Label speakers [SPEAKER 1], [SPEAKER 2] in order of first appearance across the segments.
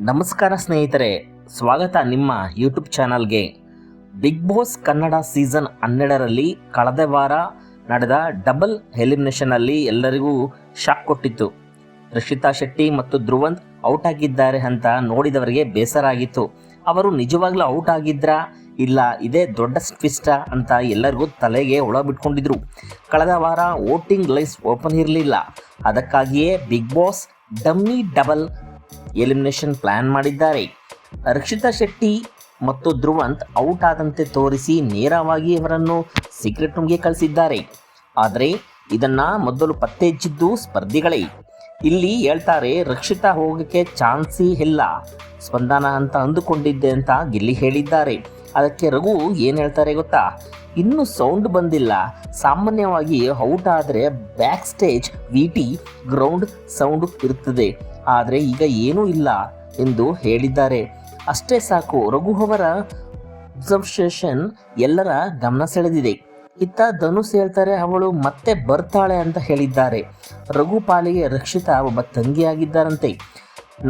[SPEAKER 1] ನಮಸ್ಕಾರ ಸ್ನೇಹಿತರೆ, ಸ್ವಾಗತ ನಿಮ್ಮ ಯೂಟ್ಯೂಬ್ ಚಾನಲ್ಗೆ. ಬಿಗ್ ಬಾಸ್ ಕನ್ನಡ ಸೀಸನ್ 12ರಲ್ಲಿ ಕಳೆದ ವಾರ ನಡೆದ ಡಬಲ್ ಎಲಿಮಿನೇಷನಲ್ಲಿ ಎಲ್ಲರಿಗೂ ಶಾಕ್ ಕೊಟ್ಟಿತ್ತು. ರಕ್ಷಿತಾ ಶೆಟ್ಟಿ ಮತ್ತು ಧ್ರುವಂತ್ ಔಟ್ ಆಗಿದ್ದಾರೆ ಅಂತ ನೋಡಿದವರಿಗೆ ಬೇಸರ ಆಗಿತ್ತು. ಅವರು ನಿಜವಾಗ್ಲೂ ಔಟ್ ಆಗಿದ್ರಾ ಇಲ್ಲ ಇದೇ ದೊಡ್ಡ ಟ್ವಿಸ್ಟಾ ಅಂತ ಎಲ್ಲರಿಗೂ ತಲೆಗೆ ಒಳ ಬಿಟ್ಕೊಂಡಿದ್ರು. ಕಳೆದ ವಾರ ವೋಟಿಂಗ್ ಲೈನ್ಸ್ ಓಪನ್ ಇರಲಿಲ್ಲ. ಅದಕ್ಕಾಗಿಯೇ big boss dummy double elimination plan ಮಾಡಿದ್ದಾರೆ. ರಕ್ಷಿತಾ ಶೆಟ್ಟಿ ಮತ್ತು ಧ್ರುವಂತ್ ಔಟ್ ಆದಂತೆ ತೋರಿಸಿ ನೇರವಾಗಿ ಅವರನ್ನು ಸೀಕ್ರೆಟ್ ರೂಮ್ಗೆ ಕಳಿಸಿದ್ದಾರೆ. ಆದರೆ ಇದನ್ನು ಮೊದಲು ಪತ್ತೆ ಹಚ್ಚಿದ್ದು ಸ್ಪರ್ಧಿಗಳೇ. ಇಲ್ಲಿ ಹೇಳ್ತಾರೆ, ರಕ್ಷಿತಾ ಹೋಗೋಕ್ಕೆ ಚಾನ್ಸೇ ಇಲ್ಲ, ಸ್ಪಂದನ ಅಂತ ಅಂದುಕೊಂಡಿದ್ದೆ ಅಂತ ಗಿಲ್ಲಿ ಹೇಳಿದ್ದಾರೆ. ಅದಕ್ಕೆ ರಘು ಏನು ಹೇಳ್ತಾರೆ ಗೊತ್ತಾ? ಇನ್ನೂ ಸೌಂಡ್ ಬಂದಿಲ್ಲ. ಸಾಮಾನ್ಯವಾಗಿ ಔಟ್ ಆದರೆ ಬ್ಯಾಕ್ ಸ್ಟೇಜ್ ವಿಟಿ ಗ್ರೌಂಡ್ ಸೌಂಡ್ ಇರುತ್ತದೆ, ಆದರೆ ಈಗ ಏನೂ ಇಲ್ಲ ಎಂದು ಹೇಳಿದ್ದಾರೆ. ಅಷ್ಟೇ ಸಾಕು, ರಘು ಅವರ ಅಬ್ಸರ್ವೇಷನ್ ಎಲ್ಲರ ಗಮನ ಸೆಳೆದಿದೆ. ಇತ್ತ ಧನುಷ್ ಹೇಳ್ತಾರೆ, ಅವಳು ಮತ್ತೆ ಬರ್ತಾಳೆ ಅಂತ ಹೇಳಿದ್ದಾರೆ. ರಘು ಪಾಲಿಗೆ ರಕ್ಷಿತಾ ಒಬ್ಬ ತಂಗಿಯಾಗಿದ್ದಾರಂತೆ.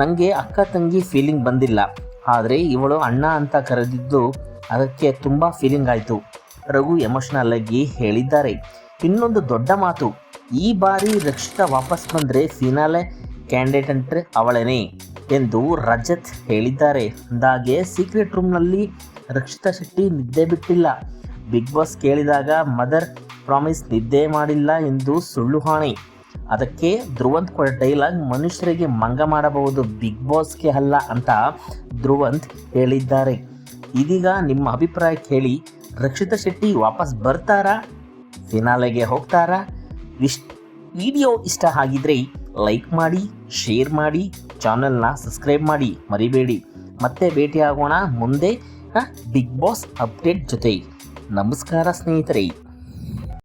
[SPEAKER 1] ನನಗೆ ಅಕ್ಕ ತಂಗಿ ಫೀಲಿಂಗ್ ಬಂದಿಲ್ಲ, ಆದರೆ ಇವಳು ಅಣ್ಣ ಅಂತ ಕರೆದಿದ್ದು ಅದಕ್ಕೆ ತುಂಬ ಫೀಲಿಂಗ್ ಆಯಿತು. ರಘು ಎಮೋಷನಲ್ ಆಗಿ ಹೇಳಿದ್ದಾರೆ. ಇನ್ನೊಂದು ದೊಡ್ಡ ಮಾತು, ಈ ಬಾರಿ ರಕ್ಷಿತಾ ವಾಪಸ್ ಬಂದರೆ ಫಿನಾಲೆ ಕ್ಯಾಂಡಿಡೇಟ್ ಅವಳೇನೆ ಎಂದು ರಜತ್ ಹೇಳಿದ್ದಾರೆ. ಅಂದಾಗೆ ಸೀಕ್ರೆಟ್ ರೂಮ್ನಲ್ಲಿ ರಕ್ಷಿತಾ ಶೆಟ್ಟಿ ನಿದ್ದೆ ಬಿಟ್ಟಿಲ್ಲ. ಬಿಗ್ ಬಾಸ್ ಕೇಳಿದಾಗ ಮದರ್ ಪ್ರಾಮಿಸ್ ನಿದ್ದೆ ಮಾಡಿಲ್ಲ ಎಂದು ಸುಳ್ಳು ಹಾಣೆ. ಅದಕ್ಕೆ ಧ್ರುವಂತ್ ಕೊಡ ಡೈಲಾಗ್ ಮನುಷ್ಯರಿಗೆ ಮಂಗ ಮಾಡಬಹುದು, ಬಿಗ್ ಬಾಸ್ಗೆ ಅಲ್ಲ ಅಂತ ಧ್ರುವಂತ್ ಹೇಳಿದ್ದಾರೆ. ಇದೀಗ ನಿಮ್ಮ ಅಭಿಪ್ರಾಯ ಕೇಳಿ. ರಕ್ಷಿತಾ ಶೆಟ್ಟಿ ವಾಪಸ್ ಬರ್ತಾರಾ? ಫಿನಾಲೆಗೆ ಹೋಗ್ತಾರಾ? ವಿಡಿಯೋ ಇಷ್ಟ ಆಗಿದ್ರೆ ಲೈಕ್ ಮಾಡಿ, ಶೇರ್ ಮಾಡಿ, ಚಾನಲ್ನ ಸಬ್ಸ್ಕ್ರೈಬ್ ಮಾಡಿ ಮರಿಬೇಡಿ. ಮತ್ತೆ ಭೇಟಿಯಾಗೋಣ ಮುಂದೆ ಬಿಗ್ ಬಾಸ್ ಅಪ್ಡೇಟ್ ಜೊತೆ. ನಮಸ್ಕಾರ ಸ್ನೇಹಿತರೆ.